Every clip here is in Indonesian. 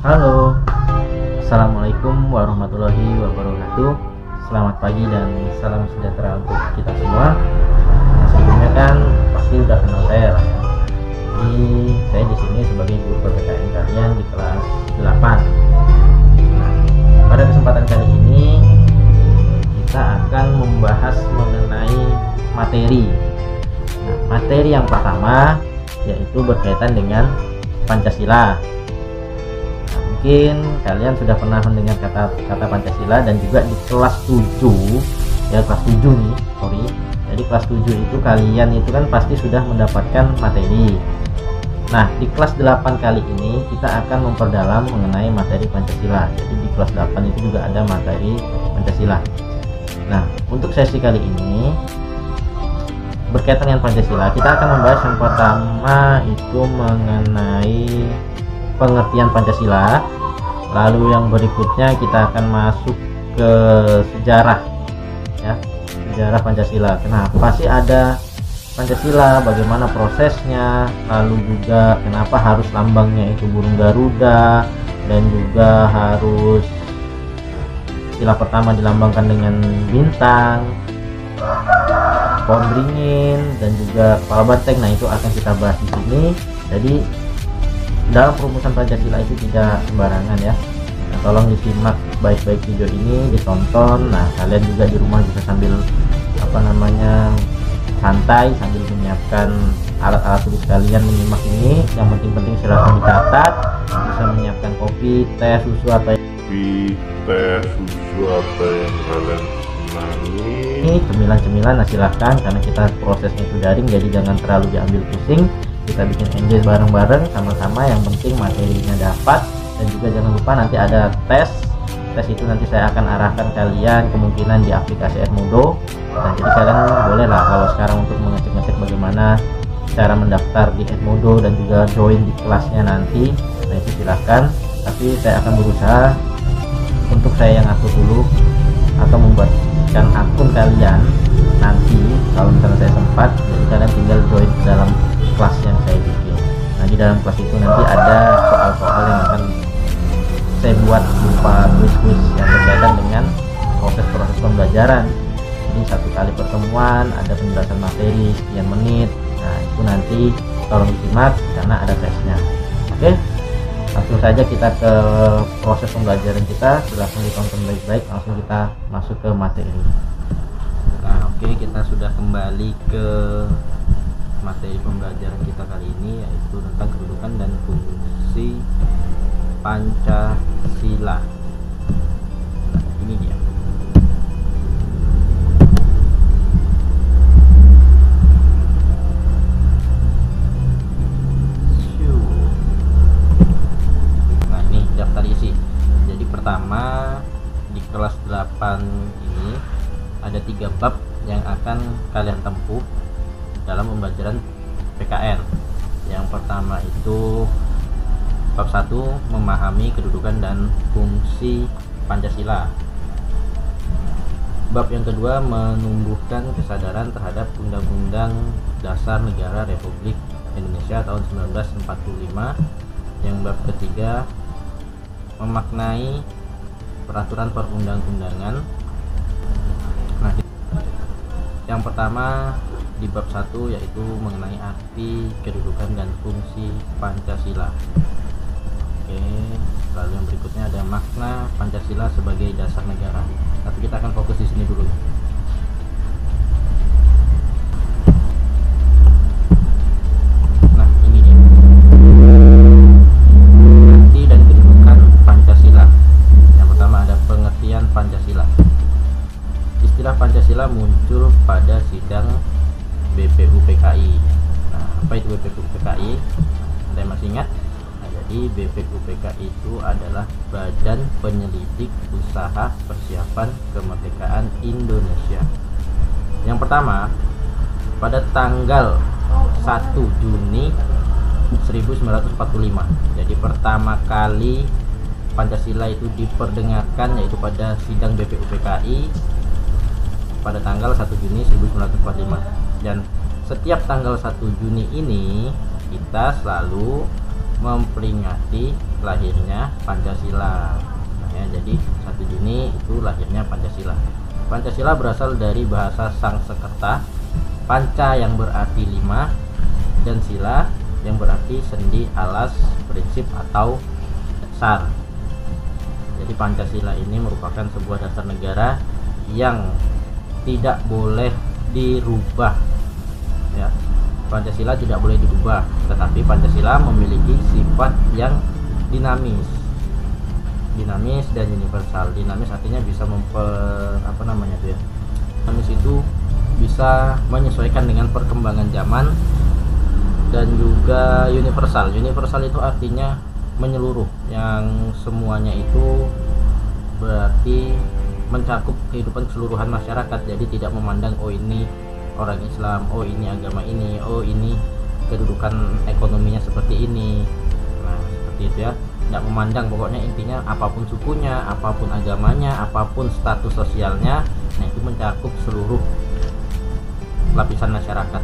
Halo, Assalamualaikum warahmatullahi wabarakatuh. Selamat pagi dan salam sejahtera untuk kita semua. Nah, sebelumnya kan pasti udah kenal saya lah ya. Jadi saya di sini sebagai guru PPKN kalian di kelas 8. Nah, pada kesempatan kali ini kita akan membahas mengenai materi. Nah, materi yang pertama yaitu berkaitan dengan Pancasila. Mungkin kalian sudah pernah mendengar kata Pancasila dan juga di kelas 7 ya, kelas 7 nih, sorry. Jadi kelas 7 itu kalian itu kan pasti sudah mendapatkan materi. Nah, di kelas 8 kali ini kita akan memperdalam mengenai materi Pancasila. Jadi di kelas 8 itu juga ada materi Pancasila. Nah, untuk sesi kali ini berkaitan dengan Pancasila, kita akan membahas yang pertama itu mengenai pengertian Pancasila. Lalu yang berikutnya kita akan masuk ke sejarah ya, sejarah Pancasila. Kenapa sih ada Pancasila, bagaimana prosesnya, lalu juga kenapa harus lambangnya itu burung Garuda, dan juga harus istilah pertama dilambangkan dengan bintang, pohon beringin, dan juga kepala banteng. Nah, itu akan kita bahas di sini. Jadi dalam perumusan Pancasila itu tidak sembarangan ya. Nah, tolong disimak baik-baik video ini, ditonton. Nah, kalian juga di rumah bisa sambil santai sambil menyiapkan alat-alat tulis kalian menyimak ini. Yang penting-penting silahkan dicatat. Bisa menyiapkan kopi, teh, susu atau yang kalian senangi. Ini cemilan-cemilan, nah silahkan, karena kita prosesnya itu daring, jadi jangan terlalu diambil pusing. Kita bikin enjoy bareng-bareng sama-sama, yang penting materinya dapat. Dan juga jangan lupa nanti ada tes itu nanti saya akan arahkan kalian kemungkinan di aplikasi Edmodo. Nah, jadi kalian boleh lah kalau sekarang untuk mengecek-ngecek bagaimana cara mendaftar di Edmodo dan juga join di kelasnya nanti. Nah, itu silahkan, tapi saya akan berusaha untuk saya yang atur dulu atau membuatkan akun kalian nanti kalau misalnya saya sempat. Jadi kalian tinggal join ke dalam kelas yang saya bikin. Nah, di dalam kelas itu nanti ada soal-soal yang akan saya buat berupa kuis-kuis yang berkaitan dengan proses pembelajaran. Jadi satu kali pertemuan ada penjelasan materi sekian menit. Nah, itu nanti tolong disimak karena ada tesnya. Oke, langsung saja kita ke proses pembelajaran kita. Silahkan ditonton baik-baik, langsung kita masuk ke materi. Nah, oke, kita sudah kembali ke materi pembelajaran kita kali ini, yaitu tentang kedudukan dan fungsi Pancasila. Nah, ini dia. Nah, ini daftar isi. Jadi pertama di kelas 8 ini ada 3 bab yang akan kalian tempuh dalam pembelajaran PKN. Yang pertama itu bab 1, memahami kedudukan dan fungsi Pancasila. Bab yang kedua, menumbuhkan kesadaran terhadap Undang-Undang Dasar Negara Republik Indonesia tahun 1945. Yang bab ketiga, memaknai peraturan perundang-undangan. Nah, yang pertama di bab 1 yaitu mengenai arti, kedudukan dan fungsi Pancasila. Oke, lalu yang berikutnya ada makna Pancasila sebagai dasar negara. Tapi kita akan fokus di sini dulu. Nah, ini dia. Arti dan kedudukan Pancasila. Yang pertama ada pengertian Pancasila. Istilah Pancasila muncul pada sidang BPUPKI. Nah, apa itu BPUPKI? Ada yang masih ingat? Nah, jadi BPUPKI itu adalah Badan Penyelidik Usaha Persiapan Kemerdekaan Indonesia. Yang pertama, pada tanggal 1 Juni 1945. Jadi pertama kali Pancasila itu diperdengarkan yaitu pada sidang BPUPKI pada tanggal 1 Juni 1945. Dan setiap tanggal 1 Juni ini kita selalu memperingati lahirnya Pancasila. Nah, ya, jadi 1 Juni itu lahirnya Pancasila. Pancasila berasal dari bahasa Sanskerta, panca yang berarti 5 dan sila yang berarti sendi, alas, prinsip atau dasar. Jadi Pancasila ini merupakan sebuah dasar negara yang tidak boleh dirubah, ya. Pancasila tidak boleh dirubah, tetapi Pancasila memiliki sifat yang dinamis dan universal. Dinamis artinya bisa dinamis itu bisa menyesuaikan dengan perkembangan zaman, dan juga universal. Universal itu artinya menyeluruh, yang semuanya itu berarti mencakup kehidupan keseluruhan masyarakat. Jadi tidak memandang oh ini orang Islam, oh ini agama ini, oh ini kedudukan ekonominya seperti ini. Nah, seperti itu ya. Tidak memandang, pokoknya intinya apapun sukunya, apapun agamanya, apapun status sosialnya, nah itu mencakup seluruh lapisan masyarakat.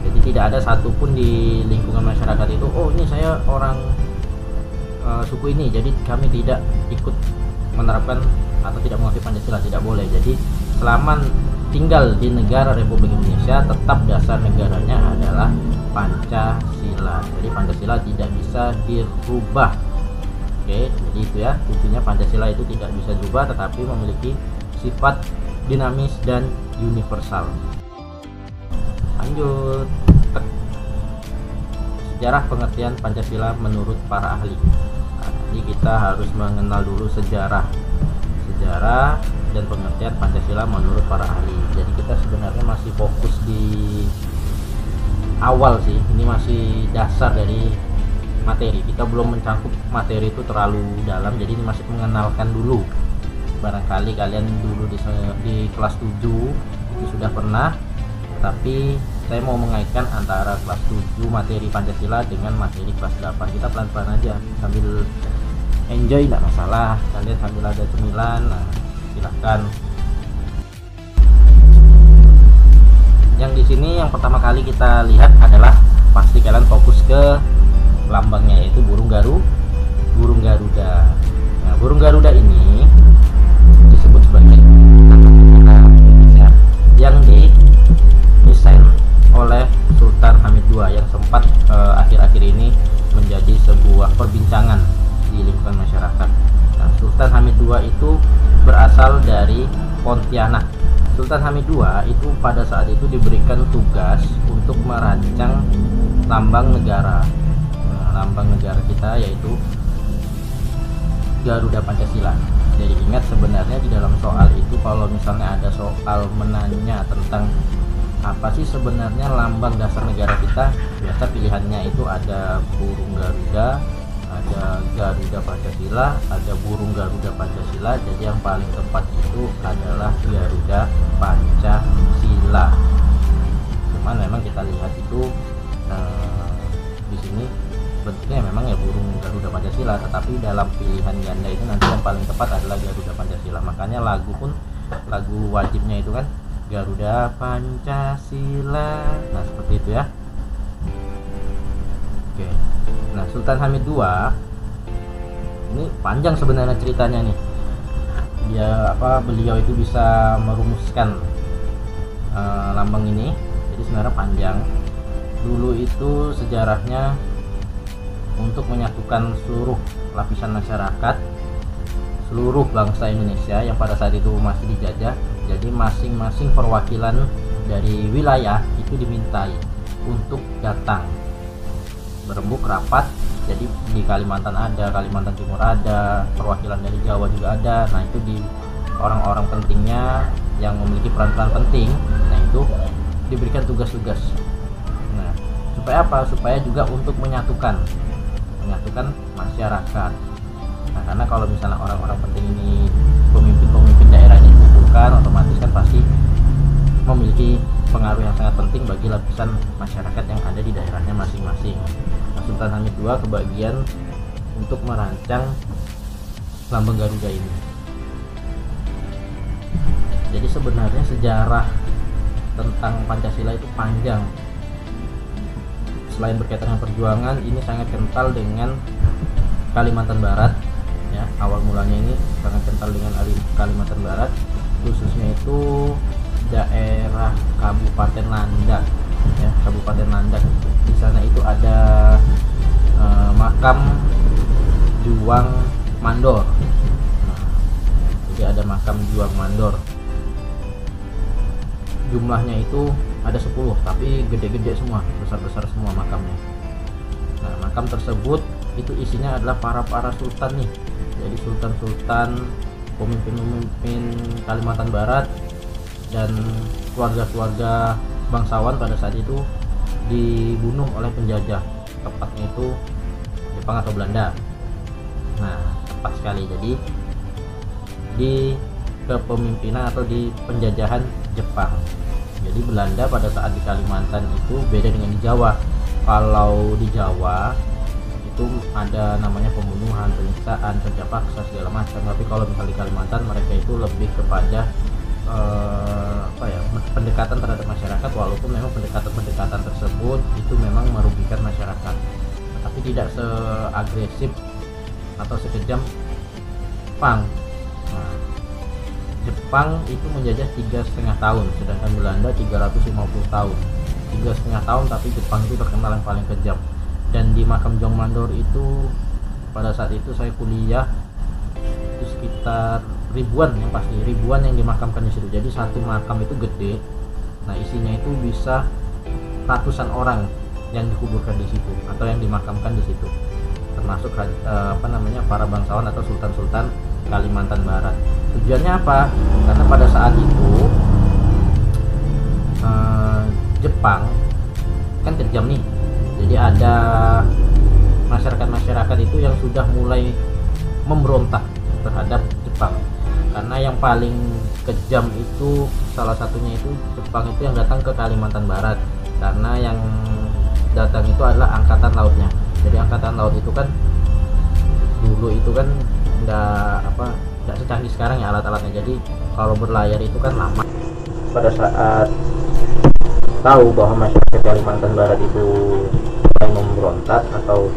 Jadi tidak ada satupun di lingkungan masyarakat itu, oh ini saya orang suku ini, jadi kami tidak ikut menerapkan atau tidak mengakui Pancasila. Tidak boleh. Jadi selama tinggal di negara Republik Indonesia, tetap dasar negaranya adalah Pancasila. Jadi Pancasila tidak bisa dirubah. Oke, jadi itu ya, intinya Pancasila itu tidak bisa dirubah, tetapi memiliki sifat dinamis dan universal. Lanjut, sejarah pengertian Pancasila menurut para ahli. Nah, jadi kita harus mengenal dulu sejarah dan pengertian Pancasila menurut para ahli. Jadi kita sebenarnya masih fokus di awal sih, ini masih dasar dari materi. Kita belum mencakup materi itu terlalu dalam, jadi ini masih mengenalkan dulu. Barangkali kalian dulu di kelas 7 itu sudah pernah, tapi saya mau mengaitkan antara kelas 7 materi Pancasila dengan materi kelas 8. Kita pelan-pelan aja sambil enjoy, tidak masalah. Kalian sambil ada cemilan, nah, silahkan. Yang di sini yang pertama kali kita lihat adalah, pasti kalian fokus ke lambangnya, yaitu burung Garuda. Nah, burung Garuda ini disebut sebagai negara Indonesia yang didesain oleh Sultan Hamid II, yang sempat akhir-akhir ini menjadi sebuah perbincangan di lingkungan masyarakat. Nah, Sultan Hamid II itu berasal dari Pontianak. Sultan Hamid II itu pada saat itu diberikan tugas untuk merancang lambang negara. Nah, lambang negara kita yaitu Garuda Pancasila. Jadi ingat, sebenarnya di dalam soal itu kalau misalnya ada soal menanya tentang apa sih sebenarnya lambang dasar negara kita, biasa pilihannya itu ada burung Garuda, ada Garuda Pancasila, ada burung Garuda Pancasila. Jadi yang paling tepat itu adalah Garuda Pancasila. Cuman memang kita lihat itu di sini bentuknya memang ya burung Garuda Pancasila, tetapi dalam pilihan ganda itu nanti yang paling tepat adalah Garuda Pancasila. Makanya lagu pun, lagu wajibnya itu kan Garuda Pancasila. Nah, seperti itu ya. Oke. Nah, Sultan Hamid II ini panjang sebenarnya ceritanya nih. Beliau itu bisa merumuskan lambang ini. Jadi sebenarnya panjang. Dulu itu sejarahnya untuk menyatukan seluruh lapisan masyarakat, seluruh bangsa Indonesia yang pada saat itu masih dijajah. Jadi masing-masing perwakilan dari wilayah itu dimintai untuk datang berembuk rapat. Jadi di Kalimantan ada, Kalimantan Timur ada, perwakilan dari Jawa juga ada. Nah, itu di orang-orang pentingnya yang memiliki peran-peran penting, nah itu diberikan tugas-tugas. Nah, supaya apa? Supaya juga untuk menyatukan masyarakat. Nah, karena kalau misalnya orang-orang penting ini, pemimpin-pemimpin daerahnya dikumpulkan, otomatis kan pasti memiliki pengaruh yang sangat penting bagi lapisan masyarakat yang ada di daerahnya masing-masing. Nah, Sultan Hamid II kebagian untuk merancang lambang Garuda ini. Jadi sebenarnya sejarah tentang Pancasila itu panjang. selain berkaitan dengan perjuangan, ini sangat kental dengan Kalimantan Barat ya. Awal mulanya ini sangat kental dengan Kalimantan Barat, khususnya itu daerah Kabupaten Landak ya, Kabupaten Landak. Di sana itu ada makam Juang Mandor. Nah, jadi ada makam Juang Mandor, jumlahnya itu ada 10, tapi gede-gede semua, besar-besar semua makamnya. Nah, makam tersebut itu isinya adalah para sultan nih. Jadi sultan-sultan, pemimpin-pemimpin Kalimantan Barat dan keluarga-keluarga bangsawan pada saat itu dibunuh oleh penjajah, tepatnya itu Jepang atau Belanda. Nah, tepat sekali. Jadi di kepemimpinan atau di penjajahan Jepang. Jadi Belanda pada saat di Kalimantan itu beda dengan di Jawa. Kalau di Jawa itu ada namanya pembunuhan, penyiksaan, kerja paksa segala macam. Tapi kalau misalnya di Kalimantan mereka itu lebih kepada pendekatan terhadap masyarakat, walaupun memang pendekatan tersebut itu memang merugikan masyarakat, tapi tidak seagresif atau sekejam Jepang. Nah, Jepang itu menjajah 3,5 tahun, sedangkan Belanda 350 tahun. 3,5 tahun, tapi Jepang itu terkenal yang paling kejam. Dan di makam Juang Mandor itu pada saat itu saya kuliah itu sekitar ribuan, yang pasti ribuan yang dimakamkan di situ. Jadi satu makam itu gede. Nah, isinya itu bisa ratusan orang yang dikuburkan di situ atau yang dimakamkan di situ, termasuk para bangsawan atau sultan-sultan Kalimantan Barat. Tujuannya apa? Karena pada saat itu Jepang kan kejam nih. Jadi ada masyarakat itu yang sudah mulai memberontak terhadap Jepang. Karena yang paling kejam itu salah satunya itu Jepang itu yang datang ke Kalimantan Barat, karena yang datang itu adalah angkatan lautnya. Jadi angkatan laut itu kan dulu itu kan nggak secanggih sekarang ya alat-alatnya. Jadi kalau berlayar itu kan lama. Pada saat tahu bahwa masyarakat Kalimantan Barat itu mulai memberontak atau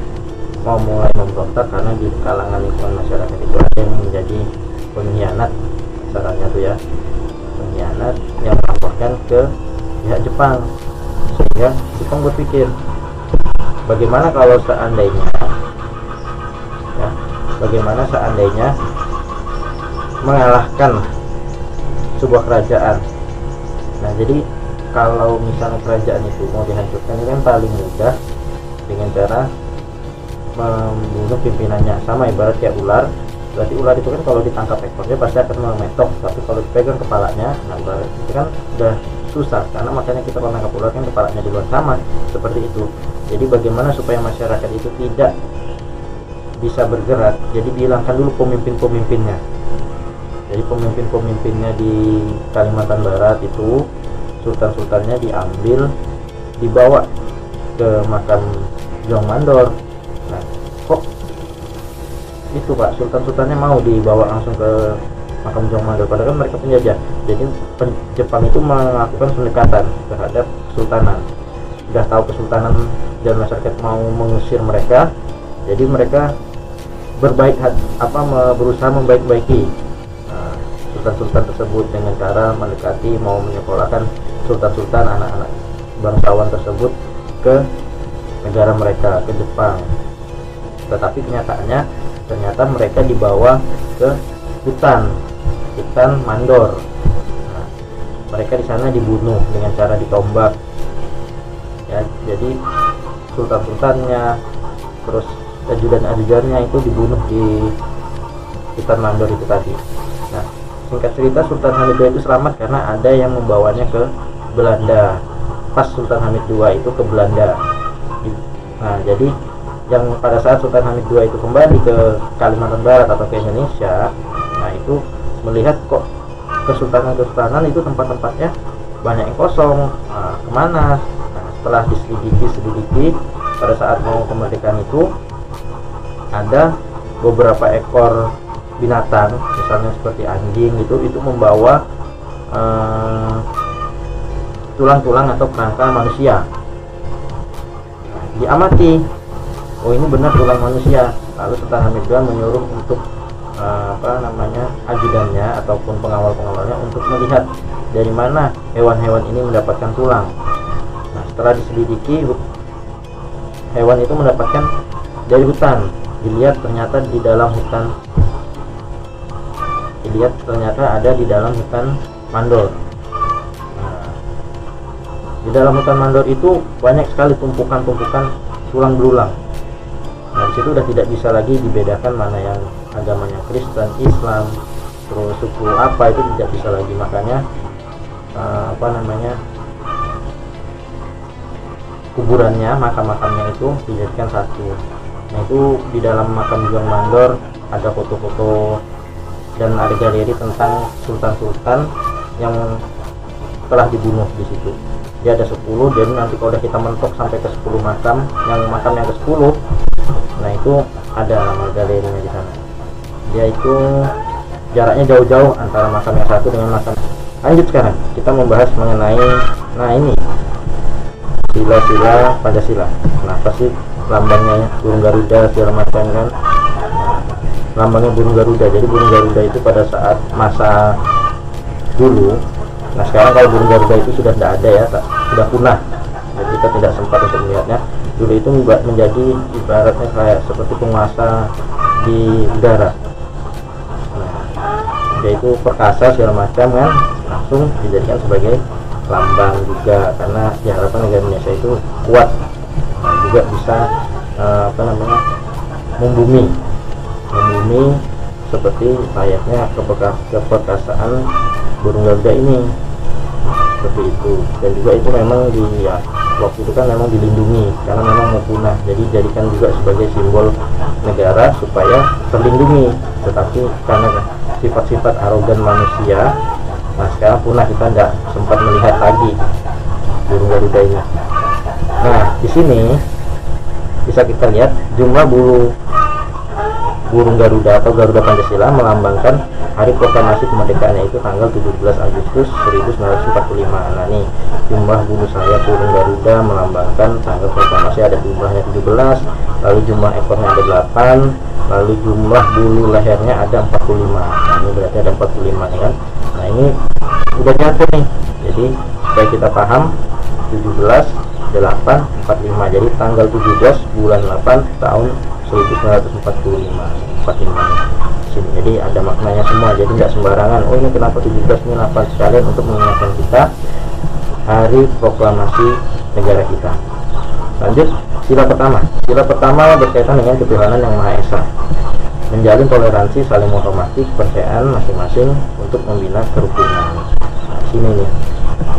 mau mulai memberontak, karena di kalangan lingkungan masyarakat itu ada yang menjadi pengkhianat, caranya tuh ya, pengkhianat yang melaporkan ke pihak Jepang. Sehingga Jepang berpikir, bagaimana kalau seandainya mengalahkan sebuah kerajaan. Nah, jadi kalau misalnya kerajaan itu mau dihancurkan, ini kan paling mudah dengan cara membunuh pimpinannya. Sama ibarat kayak ular. Berarti ular itu kan kalau ditangkap ekornya pasti akan memetok, tapi kalau dipegang kepalanya, nah ular itu kan udah susah, karena makanya kita menangkap ular kan kepalanya di luar. Sama seperti itu. Jadi bagaimana supaya masyarakat itu tidak bisa bergerak? Jadi dihilangkan dulu pemimpinnya. Jadi pemimpinnya di Kalimantan Barat itu, sultan-sultannya diambil, dibawa ke makam Juang Mandor. Nah, kok itu Pak, sultan-sultannya mau dibawa langsung ke makam Juang Mandor, padahal kan mereka penjajah. Jadi Jepang itu melakukan pendekatan terhadap kesultanan. Sudah tahu kesultanan dan masyarakat mau mengusir mereka, jadi mereka berusaha membaik-baiki sultan-sultan tersebut dengan cara mendekati, mau menyekolahkan sultan-sultan anak-anak bangsawan tersebut ke negara mereka, ke Jepang. Tetapi ternyata mereka dibawa ke hutan Mandor. Nah, mereka di sana dibunuh dengan cara ditombak. Ya, jadi sultan-sultannya terus ajudan-ajudannya itu dibunuh di hutan Mandor itu tadi. Nah, singkat cerita Sultan Hamid II itu selamat karena ada yang membawanya ke Belanda. Pas Sultan Hamid II itu ke Belanda. Nah, jadi yang pada saat Sultan Hamid II itu kembali ke Kalimantan Barat atau ke Indonesia, nah itu melihat kok kesultanan itu tempat-tempatnya banyak yang kosong. Nah, kemana? Nah, setelah diselidiki pada saat mau kemerdekaan itu ada beberapa ekor binatang, misalnya seperti anjing itu membawa tulang-tulang atau kerangka manusia. Nah, diamati, oh ini benar tulang manusia. Lalu Sultan Hamid II menyuruh untuk ajudannya ataupun pengawal-pengawalnya untuk melihat dari mana hewan-hewan ini mendapatkan tulang. Nah, setelah diselidiki, hewan itu mendapatkan dari hutan. Dilihat ternyata ada di dalam hutan mandor. Nah, di dalam hutan mandor itu banyak sekali tumpukan-tumpukan tulang belulang. Nah, di situ udah tidak bisa lagi dibedakan mana yang agamanya Kristen, Islam, terus suku apa, itu tidak bisa lagi. Makanya kuburannya, makam-makamnya itu dijadikan satu. Nah, itu di dalam makam Juang Mandor ada foto-foto dan ada galeri tentang sultan-sultan yang telah dibunuh di situ. Dia ada 10, jadi nanti kalau udah kita mentok sampai ke 10 makam, makam yang ke-10, nah itu ada nama galerinya di sana. Dia itu jaraknya jauh-jauh antara makam yang satu dengan makam. Lanjut sekarang kita membahas mengenai ini sila-sila Pancasila. Kenapa sih lambangnya burung Garuda segala macam kan? Lambangnya burung Garuda. Jadi burung Garuda itu pada saat masa dulu. Nah, sekarang kalau burung Garuda itu sudah tidak ada ya, sudah punah. Jadi kita tidak sempat untuk melihatnya. Dulu itu menjadi ibaratnya kayak seperti penguasa di udara. Nah, dia itu perkasa segala macam kan, langsung dijadikan sebagai lambang juga, karena diharapkan negara Indonesia itu kuat, juga bisa membumi seperti layaknya keperkasaan burung Garuda ini, seperti itu. Dan juga itu memang waktu itu kan memang dilindungi karena memang mau punah, jadi jadikan juga sebagai simbol negara supaya terlindungi. Tetapi karena sifat-sifat arogan manusia, nah sekarang punah, kita tidak sempat melihat lagi burung Garuda ini. Nah, di sini bisa kita lihat jumlah burung Garuda atau Garuda Pancasila melambangkan hari proklamasi kemerdekaannya, itu tanggal 17 Agustus 1945. Nah, nih jumlah bulu sayap burung Garuda melambangkan tanggal proklamasi ada jumlahnya 17, lalu jumlah ekornya ada 8, lalu jumlah bulu lehernya ada 45. Nah, ini berarti ada 45 nih kan. Nah, ini udah nyatu nih. Jadi supaya kita paham, 17, 8, 45. Jadi tanggal 17 bulan 8 tahun 1945. 45 sini. Jadi ada maknanya semua. Jadi nggak sembarangan. Oh, ini kenapa 17 ini 8, sekalian untuk mengingatkan kita hari proklamasi negara kita. Lanjut, sila pertama. Sila pertama berkaitan dengan ketuhanan yang Maha Esa. Menjalin toleransi, saling menghormati kepercayaan masing-masing untuk membina kerukunan. Nah, sini nih.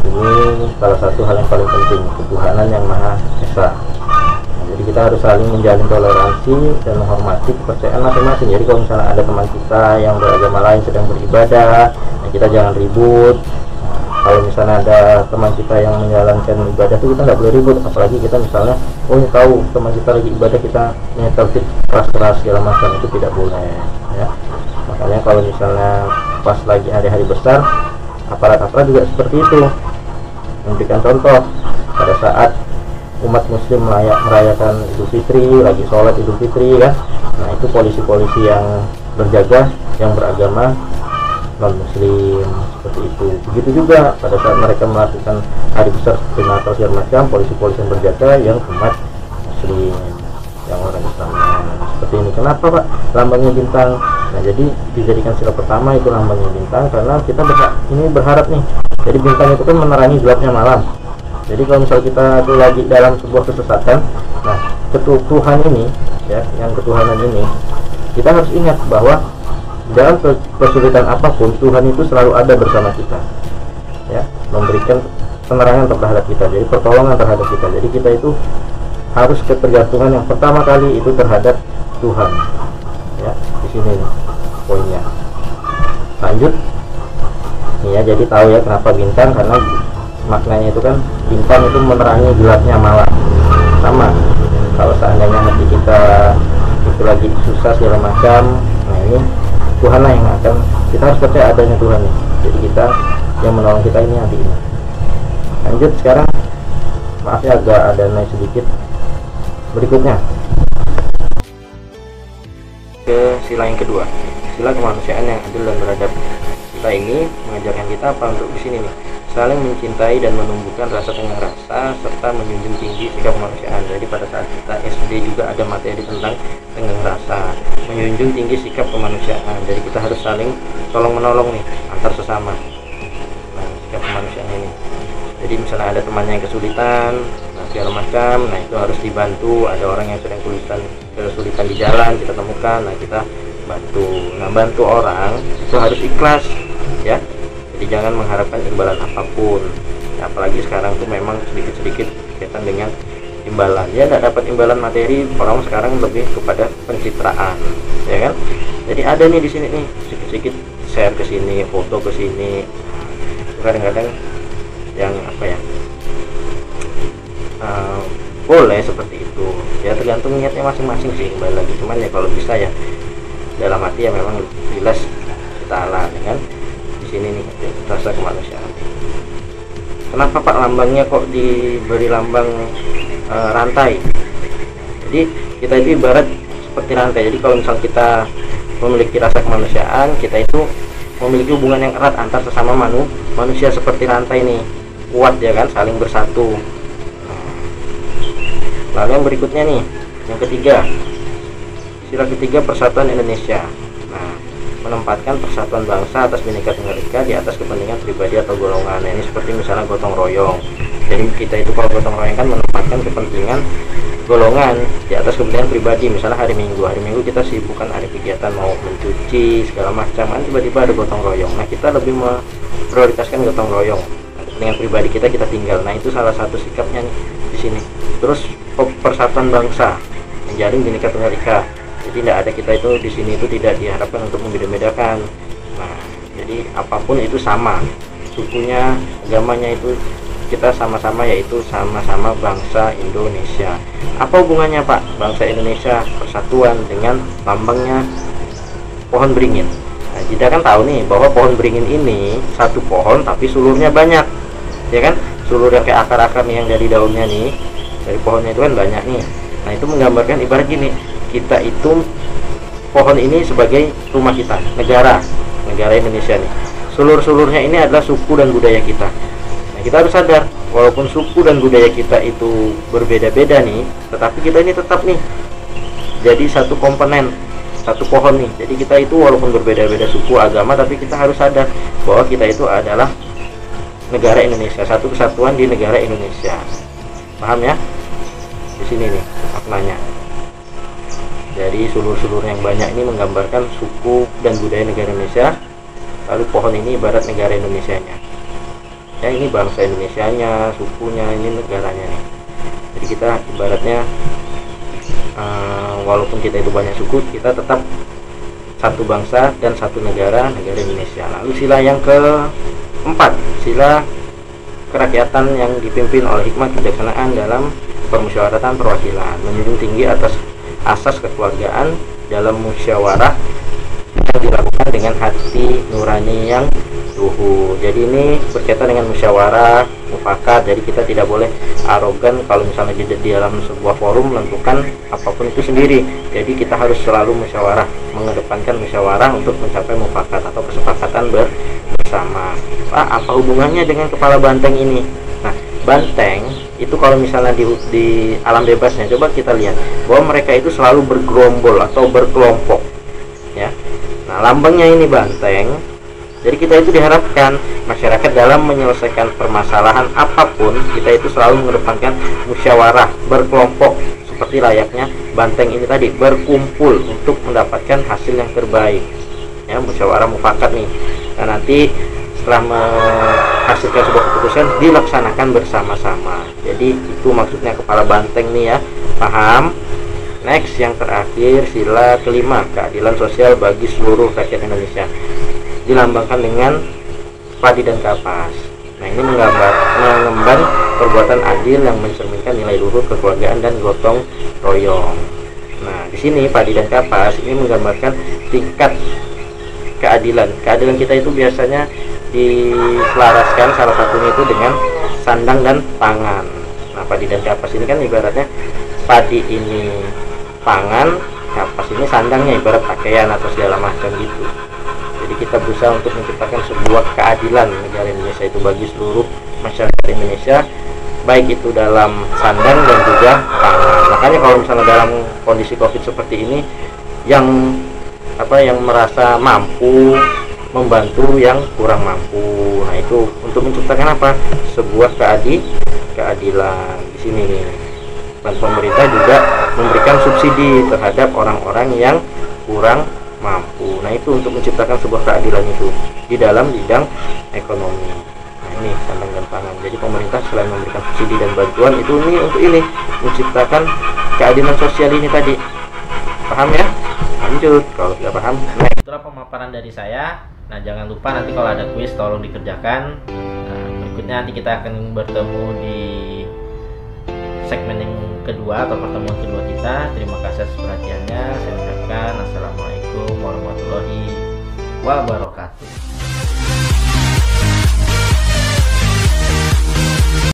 Ini salah satu hal yang paling penting, ketuhanan yang Maha Esa. Nah, jadi kita harus saling menjalin toleransi dan menghormati kepercayaan masing-masing. Jadi kalau misalnya ada teman kita yang beragama lain sedang beribadah, nah kita jangan ribut. Kalau misalnya ada teman kita yang menjalankan ibadah itu, kita nggak boleh ribut. Apalagi kita misalnya, tahu teman kita lagi ibadah, kita tertib keras-keras segala macam, itu tidak boleh ya. Makanya kalau misalnya pas lagi hari-hari besar, aparat-aparat juga seperti itu, memberikan contoh pada saat umat muslim merayakan Idul Fitri, lagi sholat Idul Fitri kan. Nah, itu polisi-polisi yang berjaga yang beragama non muslim, seperti itu. Begitu juga pada saat mereka melakukan hari besar seperti Natal segala macam, polisi-polisi yang berjaga yang umat muslim, yang orang Islam. Seperti ini. Kenapa Pak lambangnya bintang? Nah, jadi dijadikan sila pertama itu lambangnya bintang karena kita berharap nih. Jadi bintang itu kan menerangi gelapnya malam. Jadi kalau misalnya kita itu lagi dalam sebuah kesesatan, nah Tuhan ini ya, yang ketuhanan ini, kita harus ingat bahwa dalam kesulitan apapun Tuhan itu selalu ada bersama kita ya, memberikan penerangan terhadap kita, jadi pertolongan terhadap kita. Jadi kita itu harus ketergantungan yang pertama kali itu terhadap Tuhan ya. Di sini poinnya. Lanjut nih ya, jadi tahu ya kenapa bintang, karena maknanya itu kan bintang itu menerangi gelapnya malam. Sama kalau seandainya hati kita itu lagi susah segala macam, nah ini Tuhan lah yang akan, kita harus percaya adanya Tuhan nih. Jadi kita yang menolong kita ini hati ini. Lanjut sekarang, maaf ya agak ada naik sedikit. Berikutnya ke sila yang kedua, sila kemanusiaan yang adil dan beradab. Sila ini mengajarkan kita apa untuk di sini nih, saling mencintai dan menumbuhkan rasa tenggang rasa serta menjunjung tinggi sikap kemanusiaan. Jadi pada saat kita SD juga ada materi tentang tenggang rasa, menjunjung tinggi sikap kemanusiaan. Jadi kita harus saling tolong menolong nih antar sesama. Nah, sikap kemanusiaan ini. Jadi misalnya ada temannya yang kesulitan, nah segala macam, nah itu harus dibantu. Ada orang yang sedang kesulitan di jalan, kita temukan, nah kita bantu. Nah, bantu orang itu harus ikhlas, ya. Jadi jangan mengharapkan imbalan apapun, ya, apalagi sekarang tuh memang sedikit-sedikit kaitan dengan imbalan. Ya, tidak dapat imbalan materi, orang sekarang lebih kepada pencitraan, ya kan. Jadi ada nih di sini nih sedikit-sedikit share ke sini, foto ke sini. Kadang-kadang yang apa ya, boleh seperti itu, ya tergantung niatnya masing-masing sih. Kembali lagi, cuman ya kalau bisa ya dalam hati ya memang jelas kita ala, kan. Di sini nih rasa kemanusiaan. Kenapa Pak lambangnya kok diberi lambang rantai? Jadi kita itu ibarat seperti rantai. Jadi kalau misal kita memiliki rasa kemanusiaan, kita itu memiliki hubungan yang erat antar sesama manusia seperti rantai nih, kuat ya kan, saling bersatu. Lalu yang berikutnya nih, yang ketiga, sila ketiga persatuan Indonesia. Nah, menempatkan persatuan bangsa atas Bhinneka Tunggal Ika di atas kepentingan pribadi atau golongan. Nah, ini seperti misalnya gotong royong. Jadi kita itu kalau gotong royong kan menempatkan kepentingan golongan di atas kepentingan pribadi. Misalnya hari Minggu kita sibukkan hari kegiatan mau mencuci segala macam, kan tiba-tiba ada gotong royong. Nah, kita lebih memprioritaskan gotong royong. Nah, kepentingan pribadi kita tinggal. Nah, itu salah satu sikapnya nih di sini. Terus persatuan bangsa, menjalin Bhinneka Tunggal Ika. Jadi tidak ada, kita itu di sini itu tidak diharapkan untuk membeda-bedakan. Nah, jadi apapun itu sama, sukunya, agamanya itu kita sama-sama, yaitu sama-sama bangsa Indonesia. Apa hubungannya Pak bangsa Indonesia persatuan dengan lambangnya pohon beringin? Nah, kita kan tahu nih bahwa pohon beringin ini satu pohon tapi sulurnya banyak, ya kan? Sulur yang kayak akar-akar nih yang dari daunnya nih, dari pohonnya itu kan banyak nih. Nah, itu menggambarkan ibarat gini, kita itu pohon ini sebagai rumah kita, negara Indonesia nih. Sulur-sulurnya ini adalah suku dan budaya kita. Nah, kita harus sadar walaupun suku dan budaya kita itu berbeda-beda nih, tetapi kita ini tetap nih jadi satu komponen, satu pohon nih. Jadi kita itu walaupun berbeda-beda suku, agama, tapi kita harus sadar bahwa kita itu adalah negara Indonesia, satu kesatuan di negara Indonesia. Paham ya? Di sini nih maknanya. Jadi sulur-sulur yang banyak ini menggambarkan suku dan budaya negara Indonesia. Lalu pohon ini ibarat negara Indonesianya. Ya, ini bangsa Indonesianya, sukunya, ini negaranya nih. Jadi kita ibaratnya walaupun kita itu banyak suku, kita tetap satu bangsa dan satu negara Indonesia. Lalu sila yang keempat, sila kerakyatan yang dipimpin oleh hikmat kebijaksanaan dalam permusyawaratan perwakilan, menjunjung tinggi atas asas kekeluargaan dalam musyawarah yang dilakukan dengan hati nurani yang luhur. Jadi ini berkaitan dengan musyawarah mufakat. Jadi kita tidak boleh arogan kalau misalnya di dalam sebuah forum menentukan apapun itu sendiri. Jadi kita harus selalu musyawarah, mengedepankan musyawarah untuk mencapai mufakat atau kesepakatan bersama. Pak, apa hubungannya dengan kepala banteng ini? Nah, banteng itu kalau misalnya di alam bebasnya, coba kita lihat bahwa mereka itu selalu bergerombol atau berkelompok, ya. Nah, lambangnya ini banteng. Jadi kita itu diharapkan masyarakat dalam menyelesaikan permasalahan apapun, kita itu selalu mengedepankan musyawarah berkelompok seperti layaknya banteng ini tadi, berkumpul untuk mendapatkan hasil yang terbaik. Ya, musyawarah mufakat nih. Dan nanti setelah menghasilkan sebuah keputusan dilaksanakan bersama-sama. Jadi itu maksudnya kepala banteng nih ya. Paham? Next, yang terakhir, sila kelima, keadilan sosial bagi seluruh rakyat Indonesia. Dilambangkan dengan padi dan kapas. Nah, ini mengemban perbuatan adil yang mencerminkan nilai luhur kekeluargaan dan gotong royong. Nah, di sini padi dan kapas ini menggambarkan tingkat keadilan. Keadilan kita itu biasanya diselaraskan salah satunya itu dengan sandang dan pangan. Nah, padi dan kapas ini kan ibaratnya padi ini pangan, kapas ini sandangnya, ibarat pakaian atau segala macam gitu. Jadi kita berusaha untuk menciptakan sebuah keadilan negara Indonesia itu bagi seluruh masyarakat Indonesia, baik itu dalam sandang dan juga pangan. Makanya kalau misalnya dalam kondisi COVID seperti ini, yang merasa mampu membantu yang kurang mampu. Nah, itu untuk menciptakan sebuah keadilan di sini. Dan pemerintah juga memberikan subsidi terhadap orang-orang yang kurang mampu. Nah, itu untuk menciptakan sebuah keadilan itu di dalam bidang ekonomi. Nah, ini sandang dan pangan. Jadi pemerintah selain memberikan subsidi dan bantuan itu untuk menciptakan keadilan sosial ini tadi. Paham ya? Lanjut kalau tidak paham. Nah, itulah pemaparan dari saya. Nah, jangan lupa nanti kalau ada kuis tolong dikerjakan. Nah, berikutnya nanti kita akan bertemu di segmen yang kedua atau pertemuan kedua kita. Terima kasih atas perhatiannya. Saya ucapkan assalamualaikum warahmatullahi wabarakatuh.